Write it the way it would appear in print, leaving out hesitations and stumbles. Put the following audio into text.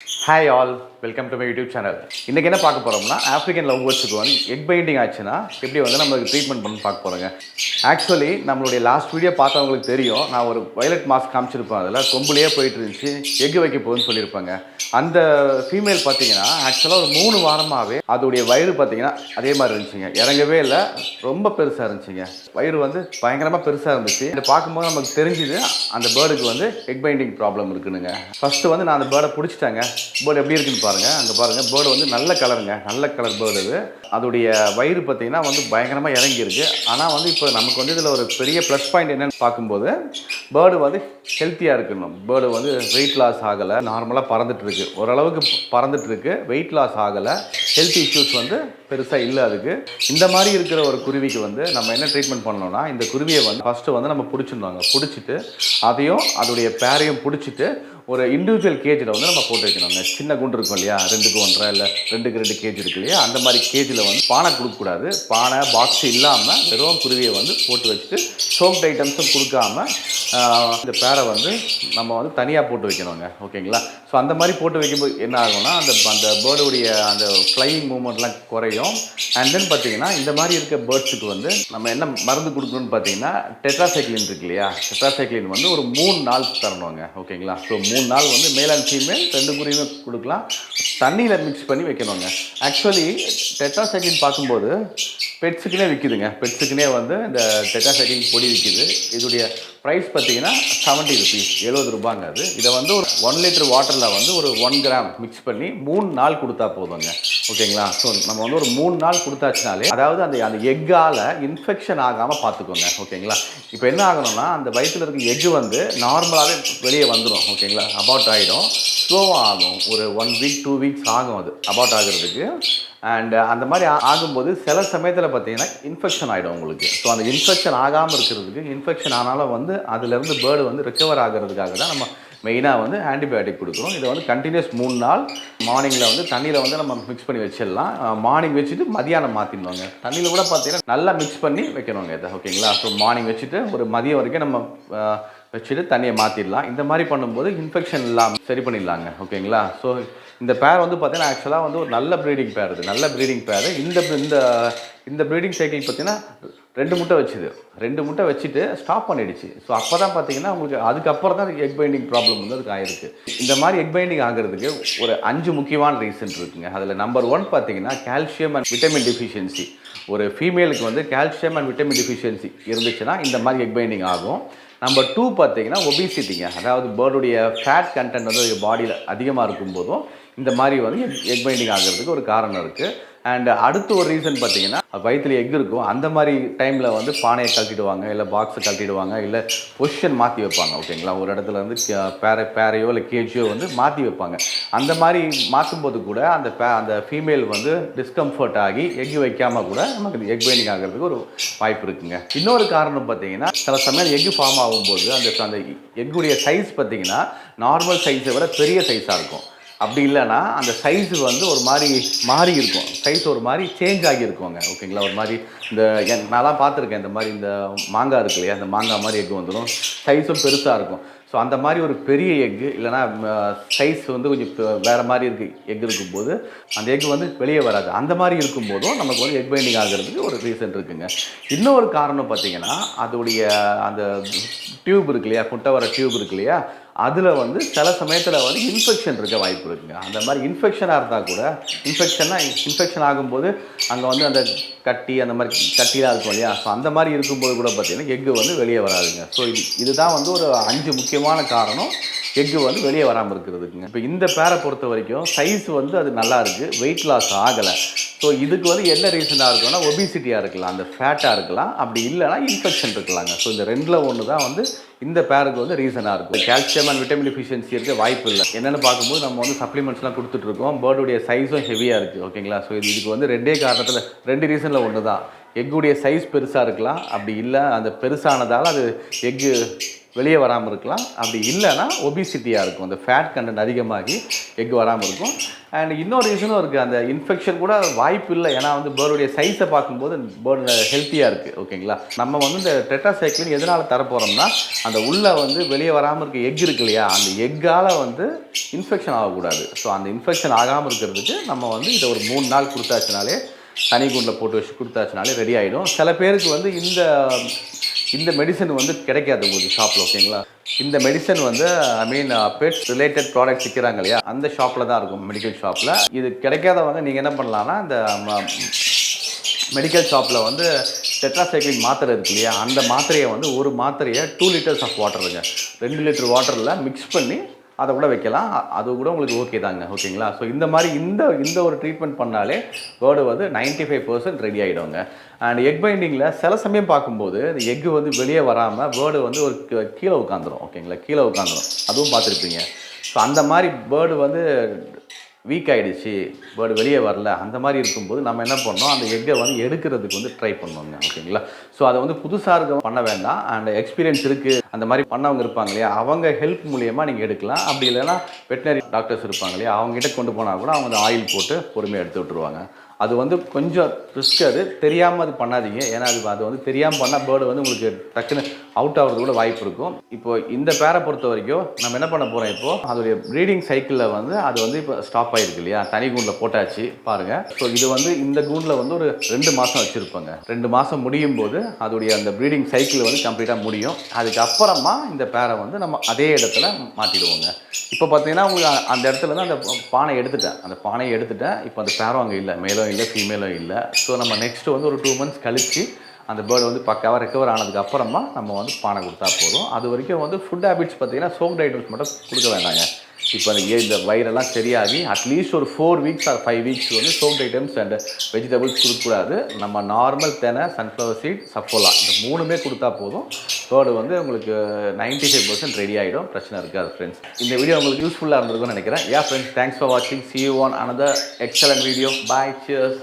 Hi all, welcome to my YouTube channel. இன்னைக்கு என்ன பார்க்க போறோம்னா ஆப்பிரிக்கன் லவ் பேர்ட்ஸ்க்கு வந்து எக் பைண்டிங் ஆச்சுன்னா எப்படி வந்து நம்ம ட்ரீட்மெண்ட் பண்ணி பார்க்க போறோங்க. ஆக்சுவலி நம்மளுடைய லாஸ்ட் வீடியோ பார்த்தவங்களுக்கு தெரியும். நான் ஒரு வயலட் மாஸ்க் காமிச்சிருப்பேன். அதில் கொம்புலேயே போயிட்டு இருந்துச்சு, எக் வைக்க போகுதுன்னு சொல்லியிருப்பாங்க. அந்த ஃபீமேல் பார்த்தீங்கன்னா ஆக்சுவலாக ஒரு 3 வாரமாகவே அதோடைய வயிறு பார்த்தீங்கன்னா அதே மாதிரி இருந்துச்சுங்க, இறங்கவே இல்லை, ரொம்ப பெருசாக இருந்துச்சுங்க. வயிறு வந்து பயங்கரமாக பெருசாக இருந்துச்சு. இதை பார்க்கும்போது நமக்கு தெரிஞ்சுது அந்த பேர்டுக்கு வந்து எக் பைண்டிங் ப்ராப்ளம் இருக்குதுங்க. ஃபஸ்ட்டு வந்து நான் அந்த பேர்டை பிடிச்சிட்டேங்க. பேர்டு எப்படி இருக்குன்னு பாருங்கள். அங்கே பாருங்கள், பேர்டு வந்து நல்ல கலருங்க, நல்ல கலர் பேர்டு இது. அதோடைய வயிறு பார்த்தீங்கன்னா வந்து பயங்கரமாக இறங்கியிருக்கு. ஆனால் வந்து இப்போ நமக்கு வந்து இதில் ஒரு பெரிய ப்ளஸ் பாயிண்ட் என்னென்னு பார்க்கும்போது பேர்டு வந்து ஹெல்த்தியாக இருக்கணும். பேர்டு வந்து வெயிட் லாஸ் ஆகலை, நார்மலாக பறந்துட்டு இருக்கு, ஓரளவுக்கு பறந்துட்டு இருக்கு, வெயிட் லாஸ் ஆகலை, ஹெல்த் இஷ்யூஸ் வந்து பெருசாக இல்லை அதுக்கு. இந்த மாதிரி இருக்கிற ஒரு குருவிக்கு வந்து நம்ம என்ன ட்ரீட்மெண்ட் பண்ணோம்னா, இந்த குருவியை வந்து ஃபஸ்ட்டு வந்து நம்ம பிடிச்சிருந்தாங்க, பிடிச்சிட்டு அதையும் அதோடைய பேரையும் பிடிச்சிட்டு ஒரு இண்டிவிஜுவல் கேஜில் வந்து நம்ம போட்டு வைக்கணுங்க. சின்ன குண்டு இருக்கும் இல்லையா, 2க்கு 1.5 இல்லை 2க்கு 2 கேஜ் இருக்கு இல்லையா, அந்த மாதிரி கேஜில் வந்து பானை கொடுக்கக்கூடாது. பானை பாக்ஸ் இல்லாமல் வெறும் குருவியை வந்து போட்டு வச்சுட்டு சோப்ட் ஐட்டம்ஸும் கொடுக்காம இந்த பேரை வந்து நம்ம வந்து தனியாக போட்டு வைக்கணுங்க. ஓகேங்களா? ஸோ அந்த மாதிரி போட்டு வைக்கும்போது என்ன ஆகும்னா, அந்த பேர்டுடைய அந்த ஃப்ளையிங் மூமெண்ட்லாம் குறையும். அண்ட் தென் பார்த்தீங்கன்னா இந்த மாதிரி இருக்க பேர்ட்ஸுக்கு வந்து நம்ம என்ன மருந்து கொடுக்கணும்னு பார்த்தீங்கன்னா, டெட்ராசைக்ளின் இருக்கு இல்லையா, டெட்ராசைக்ளின் வந்து ஒரு 3 நாள் தரணுங்க. ஓகேங்களா? ஸோ 3 நாள் வந்து மேல் அண்ட் ஃபீமேல் 2 குருவியுமே கொடுக்கலாம். தண்ணியில் மிக்ஸ் பண்ணி வைக்கணுங்க. ஆக்சுவலி டெட்ராசைக்ளின் பார்க்கும்போது பெட்ஸுக்குனே விற்கிதுங்க. பெட்ஸுக்குனே வந்து இந்த டெட்ராசைக்ளின் பொடி விற்கிது. இதோடைய ப்ரைஸ் பார்த்தீங்கன்னா 70 ருபீஸ், 70 ரூபாங்க அது. இதை வந்து ஒரு 1 லிட்டர் வாட்டரில் வந்து ஒரு 1 கிராம் மிக்ஸ் பண்ணி 3 நாள் கொடுத்தா போதுங்க. ஓகேங்களா? ஸோ நம்ம வந்து ஒரு 3 நாள் கொடுத்தாச்சுனாலே, அதாவது அந்த எக்கால் இன்ஃபெக்ஷன் ஆகாமல் பார்த்துக்கோங்க. ஓகேங்களா? இப்போ என்ன ஆகணும்னா, அந்த வயிற்றில் இருக்க எக்கு வந்து நார்மலாகவே வெளியே வந்துடும். ஓகேங்களா? அபார்ட் ஆகிடும், ஸ்லோவாக ஆகும். ஒரு 1 வீக் 2 வீக்ஸ் ஆகும் அது அபார்ட் ஆகிறதுக்கு. அண்ட் அந்த மாதிரி ஆகும்போது சில சமயத்தில் பார்த்தீங்கன்னா இன்ஃபெக்ஷன் ஆகிடும் உங்களுக்கு. ஸோ அந்த இன்ஃபெக்ஷன் ஆகாமல் இருக்கிறதுக்கு, இன்ஃபெக்ஷன் ஆனாலும் வந்து அதுலேருந்து பேர்டு வந்து ரிக்கவர் ஆகிறதுக்காக தான் நம்ம மெயினாக வந்து ஆன்டிபயோட்டிக் கொடுக்குறோம். இதை வந்து கண்டினியூஸ் 3 நாள் மார்னிங்கில் வந்து தண்ணியில் வந்து நம்ம மிக்ஸ் பண்ணி வச்சிடலாம். மார்னிங் வச்சுட்டு மதியானம் மாற்றிடுவாங்க. தண்ணியில் கூட பார்த்தீங்கன்னா நல்லா மிக்ஸ் பண்ணி வைக்கணுங்க இதை. ஓகேங்களா? ஸோ மார்னிங் வச்சுட்டு ஒரு மதியம் வரைக்கும் நம்ம வச்சுட்டு தண்ணியை மாற்றிடலாம். இந்த மாதிரி பண்ணும்போது இன்ஃபெக்ஷன் இல்லாமல் சரி பண்ணிடலாங்க. ஓகேங்களா? ஸோ இந்த பேர் வந்து பார்த்தீங்கன்னா ஆக்சுவலாக வந்து ஒரு நல்ல ப்ரீடிங் பேர், இது நல்ல ப்ரீடிங் பேர். இந்த ப்ரீடிங் சைக்கிள் பார்த்தீங்கன்னா 2 முட்டை வச்சுது, 2 முட்டை வச்சுட்டு ஸ்டாப் பண்ணிடுச்சு. ஸோ அப்போ தான் பார்த்தீங்கன்னா உங்களுக்கு அதுக்கப்புறம் தான் எக் பைண்டிங் ப்ராப்ளம் வந்து அதுக்கு ஆயிருக்கு. இந்த மாதிரி எக் பைண்டிங் ஆகிறதுக்கு ஒரு 5 முக்கியமான ரீசன் இருக்குங்க. அதில் நம்பர் 1 பார்த்தீங்கன்னா கால்சியம் அண்ட் விட்டமின் டெஃபிஷியன்சி. ஒரு ஃபீமேலுக்கு வந்து கால்சியம் அண்ட் விட்டமின் டெஃபிஷியன்சி இருந்துச்சுன்னா இந்த மாதிரி எக் பைண்டிங் ஆகும். நம்பர் 2 பார்த்தீங்கன்னா ஒபிசிட்டிங்க, அதாவது பேர்டுடைய ஃபேட் கண்டென்ட் வந்து பாடியில் அதிகமாக இருக்கும்போதும் இந்த மாதிரி வந்து எக் பைண்டிங் ஆகிறதுக்கு ஒரு காரணம் இருக்குது. அண்ட் அடுத்து ஒரு ரீசன் பார்த்தீங்கன்னா, வயிற்றில் எக் இருக்கும், அந்த மாதிரி டைமில் வந்து பானையை கழட்டிடுவாங்க, இல்லை பாக்ஸை கழட்டிடுவாங்க, இல்லை பொசிஷன் மாற்றி வைப்பாங்க. ஓகேங்களா? ஒரு இடத்துல வந்து பேரையோ இல்லை கேஜியோ வந்து மாற்றி வைப்பாங்க. அந்த மாதிரி மாற்றும்போது கூட அந்த ஃபீமேல் வந்து டிஸ்கம்ஃபர்ட் ஆகி எக் வைக்காமல் கூட நமக்கு எக் பைண்டிங் ஆகிறதுக்கு ஒரு வாய்ப்பு இருக்குங்க. இன்னொரு காரணம் பார்த்தீங்கன்னா, சில சமயம் எக் ஃபார்ம் ஆகும்போது அந்த எக்குடைய சைஸ் பார்த்தீங்கன்னா நார்மல் சைஸை விட பெரிய சைஸாக இருக்கும். அப்படி இல்லைன்னா அந்த சைஸு வந்து ஒரு மாதிரி மாறி இருக்கும், சைஸ் ஒரு மாதிரி சேஞ்ச் ஆகியிருக்குங்க. ஓகேங்களா? ஒரு மாதிரி நான்லாம் பார்த்துருக்கேன், இந்த மாதிரி இந்த மாங்காய் இருக்கு இல்லையா, அந்த மாங்காய் மாதிரி எக் வந்துடும், சைஸும் பெருசாக இருக்கும். ஸோ அந்த மாதிரி ஒரு பெரிய எக்கு இல்லைனா சைஸ் வந்து கொஞ்சம் வேறு மாதிரி எக் இருக்கும்போது அந்த எக் வந்து வெளியே வராது. அந்த மாதிரி இருக்கும்போதும் நமக்கு வந்து எக் பைண்டிங் ஆகிறதுக்கு ஒரு ரீசன் இருக்குங்க. இன்னொரு காரணம் பார்த்தீங்கன்னா, அதோடைய அந்த டியூப் இருக்கு இல்லையா, முட்டை வர டியூப் இருக்கு இல்லையா, அதில் வந்து சில சமயத்தில் வந்து இன்ஃபெக்ஷன் இருக்க வாய்ப்பு இருக்குங்க. அந்த மாதிரி இன்ஃபெக்ஷனாக இருந்தால் கூட இன்ஃபெக்ஷன் ஆகும்போது அங்கே வந்து அந்த கட்டி அந்த மாதிரி கட்டிலாம் இருக்கும் இல்லையா, ஸோ அந்த மாதிரி இருக்கும்போது கூட பார்த்திங்கன்னா எக்கு வந்து வெளியே வராதுங்க. ஸோ இதுதான் வந்து ஒரு 5 முக்கியமான காரணம் எக்கு வந்து வெளியே வராமல் இருக்கிறதுக்குங்க. இப்போ இந்த பேரை பொறுத்த வரைக்கும் சைஸ் வந்து அது நல்லா இருக்குது, வெயிட் லாஸ் ஆகலை. ஸோ இதுக்கு வந்து என்ன ரீசனாக இருக்குன்னா, ஒபிசிட்டியாக இருக்கலாம், அந்த ஃபேட்டாக இருக்கலாம், அப்படி இல்லைனா இன்ஃபெக்ஷன் இருக்கலாங்க. ஸோ இந்த 2ல் 1 தான் வந்து இந்த பேருக்கு வந்து ரீசனாக இருக்கும். கால்சியம் அண்ட் விட்டமின் டெஃபிஷியன்சி இருக்க வாய்ப்பு இல்லை. என்னென்னு பார்க்கும்போது நம்ம வந்து சப்ளிமெண்ட்ஸ்லாம் கொடுத்துட்ருக்கோம், பேர்டுடைய சைஸும் ஹெவியாக இருக்குது. ஓகேங்களா? ஸோ இதுக்கு வந்து 2 காரணத்தில் 2 ரீசனில் 1 தான். எக்குடைய சைஸ் பெருசாக இருக்கலாம், அப்படி இல்லை அந்த பெருசானதால் அது எக்கு வெளியே வராமல் இருக்கலாம். அப்படி இல்லைன்னா ஒபிசிட்டியாக இருக்கும், அந்த ஃபேட் கண்டென்ட் அதிகமாகி எக் வராமல் இருக்கும். அண்ட் இன்னொரு ரீசனும் இருக்குது, அந்த இன்ஃபெக்ஷன் கூட வாய்ப்பு இல்லை. ஏன்னா வந்து பேர்டுடைய சைஸை பார்க்கும்போது பேர்டு ஹெல்த்தியாக இருக்குது. ஓகேங்களா, நம்ம வந்து இந்த டெட்ராசைக்ளின் எதனால் தரப்போகிறோம்னா, அந்த உள்ளே வந்து வெளியே வராமல் இருக்க எக் இருக்கு இல்லையா, அந்த எக்கால் வந்து இன்ஃபெக்ஷன் ஆகக்கூடாது. ஸோ அந்த இன்ஃபெக்ஷன் ஆகாமல் இருக்கிறதுக்கு நம்ம வந்து இதை ஒரு 3 நாள் கொடுத்தாச்சுனாலே, தனி கூண்டில் போட்டு வச்சு கொடுத்தாச்சுனாலே ரெடி ஆகிடும். சில பேருக்கு வந்து இந்த மெடிசன் வந்து கிடைக்காது உங்களுக்கு ஷாப்பில். ஓகேங்களா, இந்த மெடிசன் வந்து ஐ மீன் பெட்ஸ் ரிலேட்டட் ப்ராடக்ட்ஸ் விற்கிறாங்க இல்லையா, அந்த ஷாப்பில் தான் இருக்கும், மெடிக்கல் ஷாப்பில். இது கிடைக்காதவங்க நீங்கள் என்ன பண்ணலான்னா, இந்த மெடிக்கல் ஷாப்பில் வந்து டெட்ராசைக்ளின் மாத்திரை இருக்கு இல்லையா, அந்த மாத்திரையை வந்து ஒரு மாத்திரையை 2 liters ஆஃப் வாட்டருங்க, 2 liter வாட்டரில் மிக்ஸ் பண்ணி அதை கூட வைக்கலாம். அது கூட உங்களுக்கு ஓகே தாங்க. ஓகேங்களா, ஸோ இந்த மாதிரி இந்த ஒரு ட்ரீட்மெண்ட் பண்ணாலே பேர்டு வந்து 95% ரெடி ஆகிடுங்க. அண்ட் எக் பைண்டிங்கில் சில சமயம் பார்க்கும்போது இந்த எக்கு வந்து வெளியே வராமல் பேர்டு வந்து ஒரு கீழே உட்காந்துரும். ஓகேங்களா, கீழே உட்காந்துரும், அதுவும் பார்த்துருப்பீங்க. ஸோ அந்த மாதிரி பேர்டு வந்து வீக் ஆகிடுச்சு, பேர்டு வெளியே வரல, அந்த மாதிரி இருக்கும்போது நம்ம என்ன பண்ணோம், அந்த எக்கை வந்து எடுக்கிறதுக்கு வந்து ட்ரை பண்ணுவோங்க. ஓகேங்களா, ஸோ அதை வந்து புதுசாக இருக்க பண்ண வேண்டாம். அண்ட் எக்ஸ்பீரியன்ஸ் இருக்குது அந்த மாதிரி பண்ணவங்க இருப்பாங்க இல்லையா, அவங்க ஹெல்ப் மூலியமாக நீங்கள் எடுக்கலாம். அப்படி இல்லைன்னா வெட்டினரி டாக்டர்ஸ் இருப்பாங்க இல்லையா, அவங்ககிட்ட கொண்டு போனால் கூட அவங்க ஆயில் போட்டு பொறுமையாக எடுத்து விட்டுருவாங்க. அது வந்து கொஞ்சம் ரிஸ்க், அது தெரியாமல் அது பண்ணாதீங்க. ஏன்னா அது வந்து தெரியாமல் பண்ணால் பேர்டு வந்து உங்களுக்கு டக்குன்னு அவுட் ஆகிறது கூட வாய்ப்பு இருக்கும். இப்போ இந்த பேரை பொறுத்த வரைக்கும் நம்ம என்ன பண்ண போகிறோம், இப்போது அதோடைய ப்ரீடிங் சைக்கிளில் வந்து அது வந்து இப்போ ஸ்டாப் ஆகிருக்கு இல்லையா, தனி கூண்டில் போட்டாச்சு பாருங்கள். ஸோ இது வந்து இந்த கூண்டில் வந்து ஒரு 2 மாதம் வச்சுருப்பாங்க. 2 மாதம் முடியும் போது அதோடைய அந்த ப்ரீடிங் சைக்கிள் வந்து கம்ப்ளீட்டாக முடியும். அதுக்கப்புறமா இந்த பேரை வந்து நம்ம அதே இடத்துல மாட்டிடுவோங்க. இப்போ பார்த்தீங்கன்னா உங்களுக்கு அந்த இடத்துல தான் அந்த பானையை எடுத்துட்டேன். இப்போ அந்த பேரும் அங்கே இல்லை, மேலும் இல்லை ஃபீமேலும் இல்லை. ஸோ நம்ம நெக்ஸ்ட்டு வந்து ஒரு 2 months கழித்து அந்த பேர்டு வந்து பக்காவாக ரெக்கவர் ஆனதுக்கு அப்புறமா நம்ம வந்து பானை கொடுத்தா போதும். அது வரைக்கும் வந்து ஃபுட் ஹேபிட்ஸ் பார்த்தீங்கன்னா சோக்ட் ஐட்டம்ஸ் மட்டும் கொடுக்க வேண்டாங்க. இப்போ இந்த வயிறெல்லாம் சரியாகி அட்லீஸ்ட் ஒரு 4 weeks or 5 weeks வந்து சோக்ட் ஐட்டம்ஸ் அண்ட் வெஜிடபிள்ஸ் கொடுக்கக்கூடாது. நம்ம நார்மல் தெனை, சன்ஃப்ளவர் சீட், சஃபோலா இந்த 3மே கொடுத்தா போதும். பேர்டு வந்து உங்களுக்கு 95% ரெடி ஆகிடும், பிரச்சனை இருக்காது ஃப்ரெண்ட்ஸ். இந்த வீடியோ உங்களுக்கு யூஸ்ஃபுல்லாக இருந்திருக்கும்னு நினைக்கிறேன். ஃப்ரெண்ட்ஸ், தேங்க்ஸ் ஃபார் வாட்சிங். See you on another excellent video. Bye, cheers.